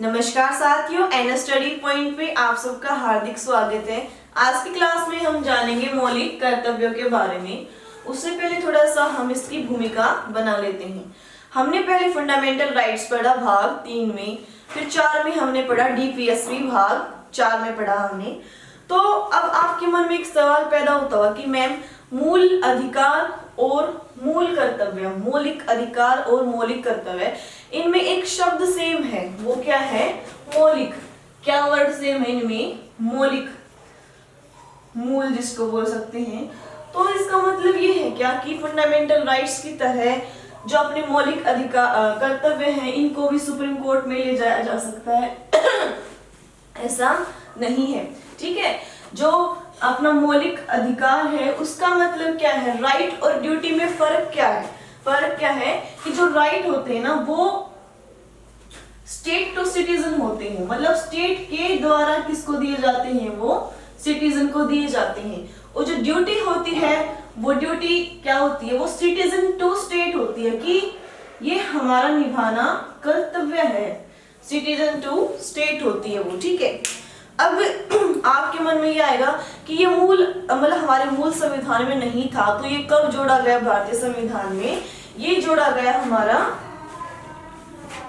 नमस्कार साथियों, N study point पे आप सबका हार्दिक स्वागत है। आज की क्लास में हम जानेंगे मौलिक कर्तव्यों के बारे में। उससे पहले थोड़ा सा हम इसकी भूमिका बना लेते हैं। हमने पहले फंडामेंटल राइट्स पढ़ा भाग 3 में, फिर 4 में हमने पढ़ा डीपीएसवी भाग 4 में पढ़ा हमने। तो अब आपके मन में एक सवाल पैदा होता होगा कि मैम मूल अधिकार और मूल कर्तव्य, मौलिक अधिकार और मौलिक कर्तव्य, इनमें एक शब्द सेम है, वो क्या है? मौलिक। क्या वर्ड सेम है इनमें? मौलिक, मूल जिसको बोल सकते हैं। तो इसका मतलब ये है क्या कि फंडामेंटल राइट्स की तरह जो अपने मौलिक अधिकार कर्तव्य हैं, इनको भी सुप्रीम कोर्ट में ले जाया जा सकता है? ऐसा नहीं है, ठीक है। जो अपना मौलिक अधिकार है उसका मतलब क्या है? राइट और ड्यूटी में फर्क क्या है? फर्क क्या है कि जो राइट होते हैं ना, वो स्टेट टू सिटीजन होते हैं, मतलब स्टेट के द्वारा किसको दिए जाते हैं? वो सिटीजन को दिए जाते हैं। और जो ड्यूटी होती है, वो ड्यूटी क्या होती है? वो सिटीजन टू स्टेट होती है कि ये हमारा निभाना कर्तव्य है। सिटीजन टू स्टेट होती है वो, ठीक है। अब आपके मन में ये आएगा कि ये मूल मतलब हमारे मूल संविधान में नहीं था, तो ये कब जोड़ा गया भारतीय संविधान में? ये जोड़ा गया हमारा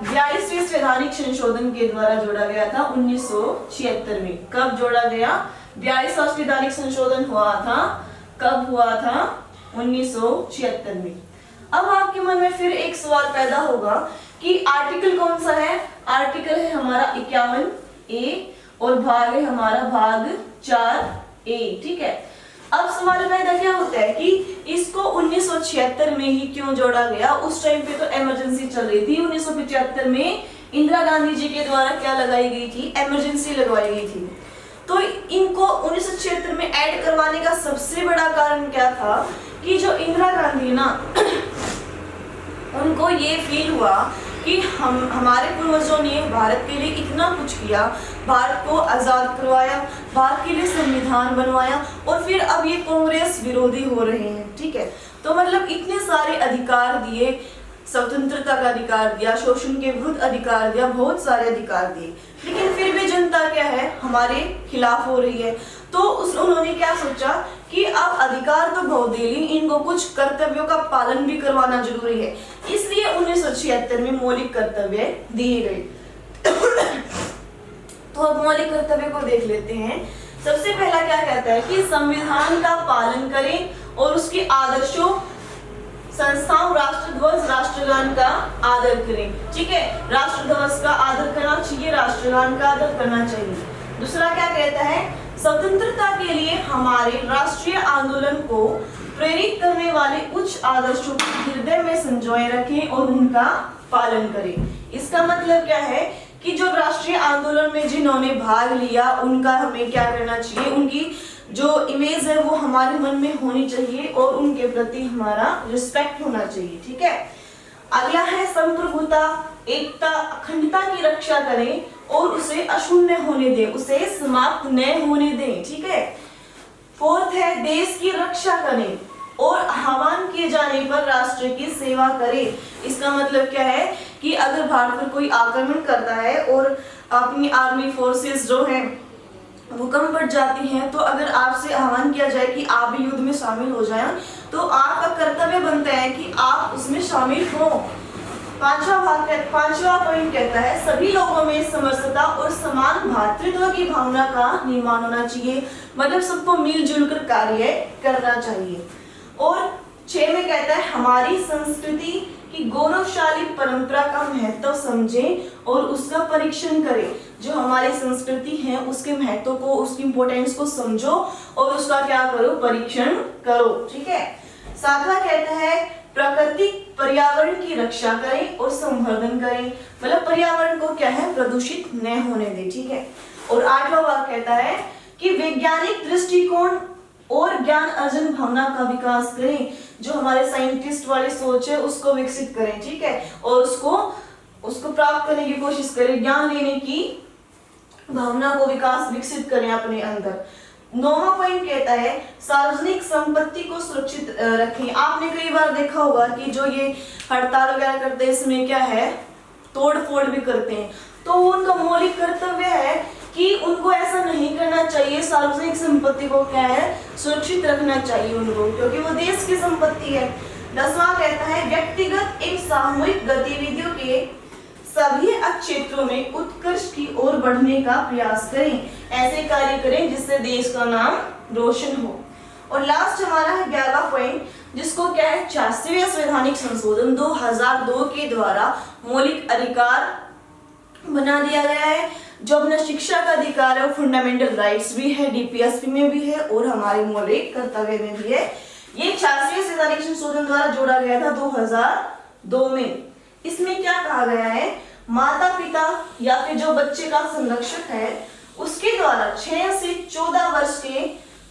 42वें संवैधानिक संशोधन के द्वारा जोड़ा गया था 1976 में। कब जोड़ा गया? 42वां संवैधानिक संशोधन हुआ था, कब हुआ था? 1976 में। अब आपके मन में फिर एक सवाल पैदा होगा कि आर्टिकल कौन सा है? आर्टिकल है हमारा 51A और भाग है हमारा भाग 4A, ठीक है। अब सवाल पैदा क्या होता है कि इसको 1976 में ही क्यों जोड़ा गया? उस टाइम पे तो इमरजेंसी चल रही थी। 1975 में इंदिरा गांधी जी के द्वारा क्या लगाई गई थी? इमरजेंसी लगवाई गई थी। तो इनको 1976 में ऐड करवाने का सबसे बड़ा कारण क्या था कि जो इंदिरा गांधी ना उनको ये फील हुआ कि हमारे पूर्वजों ने भारत के लिए इतना कुछ किया, भारत को आजाद करवाया, भारत के लिए संविधान बनवाया, और फिर अब ये कांग्रेस विरोधी हो रहे हैं, ठीक है। तो मतलब इतने सारे अधिकार दिए, स्वतंत्रता का अधिकार दिया, शोषण के विरुद्ध अधिकार दिया, बहुत सारे अधिकार दिए, लेकिन फिर भी जनता क्या है? हमारे खिलाफ हो रही है। तो उन्होंने क्या सोचा कि अब अधिकार तो बहुत दे ली, इनको कुछ कर्तव्यों का पालन भी करवाना जरूरी है। इसलिए 1976 में मौलिक कर्तव्य दिए गए। तो अब मौलिक कर्तव्य को देख लेते हैं। सबसे पहला क्या कहता है कि संविधान का पालन करें और उसके आदर्शों, संस्थाओं, राष्ट्रध्वज, राष्ट्रगान का आदर करें, ठीक है। राष्ट्रध्वज का आदर करना चाहिए, राष्ट्रगान का आदर करना चाहिए। दूसरा क्या कहता है? स्वतंत्रता के लिए हमारे राष्ट्रीय आंदोलन को प्रेरित करने वाले उच्च आदर्शों को हृदय में संजोए रखें और उनका पालन करें। इसका मतलब क्या है कि जो राष्ट्रीय आंदोलन में जिन्होंने भाग लिया, उनका हमें क्या करना चाहिए? उनकी जो इमेज है वो हमारे मन में होनी चाहिए और उनके प्रति हमारा रिस्पेक्ट होना चाहिए, ठीक है। अगला है संप्रभुता, एकता, अखंडता की रक्षा करें और उसे अशून्य होने दें, उसे समाप्त न होने दें, ठीक है। फोर्थ है देश की रक्षा करें और आह्वान किए जाने पर राष्ट्र की सेवा करें। इसका मतलब क्या है कि अगर भारत पर कोई आक्रमण करता है और अपनी आर्मी फोर्सेस जो हैं वो कम पड़ जाती हैं, तो अगर आपसे आह्वान किया जाए कि आप भी युद्ध में शामिल हो जाएं, तो आपका कर्तव्य बनता है कि आप उसमें शामिल हो। पांचवा पॉइंट कहता है सभी लोगों में समरसता और समान भातृत्व की भावना का निर्माण होना चाहिए, मतलब सबको मिलजुल कर कार्य करना चाहिए। और 6 में कहता है हमारी संस्कृति की गौरवशाली परंपरा का महत्व समझें और उसका परीक्षण करें। जो हमारी संस्कृति है उसके महत्व को, उसकी इंपॉर्टेंस को समझो और उसका क्या करो? परीक्षण करो, ठीक है। 7वां कहता है प्रकृति पर्यावरण की रक्षा करें और संवर्धन करें, मतलब पर्यावरण को क्या है? प्रदूषित न होने दें, ठीक है। और 8वां वाक्य कहता है कि वैज्ञानिक दृष्टिकोण और ज्ञान अर्जन भावना का विकास करें। जो हमारे साइंटिस्ट वाली सोच है उसको विकसित करें, ठीक है, और उसको प्राप्त करने की कोशिश करें, ज्ञान लेने की भावना को विकसित करें अपने अंदर। 9वां पॉइंट कहता है सार्वजनिक संपत्ति को सुरक्षित रखें। आपने कई बार देखा होगा कि जो ये हड़ताल वगैरह करते हैं इसमें क्या है? तोड़ फोड़ भी करते हैं, तो उनका मौलिक कर्तव्य है कि उनको ऐसा नहीं करना चाहिए। सार्वजनिक संपत्ति को क्या है, सुरक्षित रखना चाहिए उनको, क्योंकि वो देश की संपत्ति है। 10वां कहता है व्यक्तिगत एवं सामूहिक गतिविधियों के सभी क्षेत्रों में उत्कर्ष की ओर बढ़ने का प्रयास करें। ऐसे कार्य करें जिससे देश का नाम रोशन हो। और लास्ट हमारा है 11वां पॉइंट, जिसको क्या है, 86वें संवैधानिक संशोधन 2002 के द्वारा मौलिक अधिकार बना दिया गया है। जो अपना शिक्षा का अधिकार है वो फंडामेंटल राइट्स भी है, डीपीएसपी में भी है और हमारे मौलिक कर्तव्य में भी है। ये 86वें संवैधानिक संशोधन द्वारा जोड़ा गया था 2002 में। इसमें क्या कहा गया है, माता पिता या फिर जो बच्चे का संरक्षक है उसके द्वारा 6 से 14 वर्ष के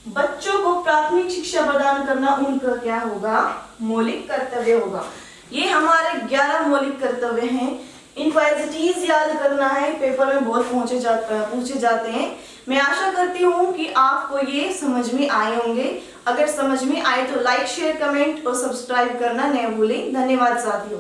बच्चों को प्राथमिक शिक्षा प्रदान करना उनका क्या होगा, मौलिक कर्तव्य होगा। ये हमारे 11 मौलिक कर्तव्य हैं। इनको एज इट इज याद करना है, पेपर में बहुत पूछे जाते हैं। मैं आशा करती हूँ कि आपको ये समझ में आए होंगे। अगर समझ में आए तो लाइक शेयर कमेंट और सब्सक्राइब करना न भूलें। धन्यवाद साथियों।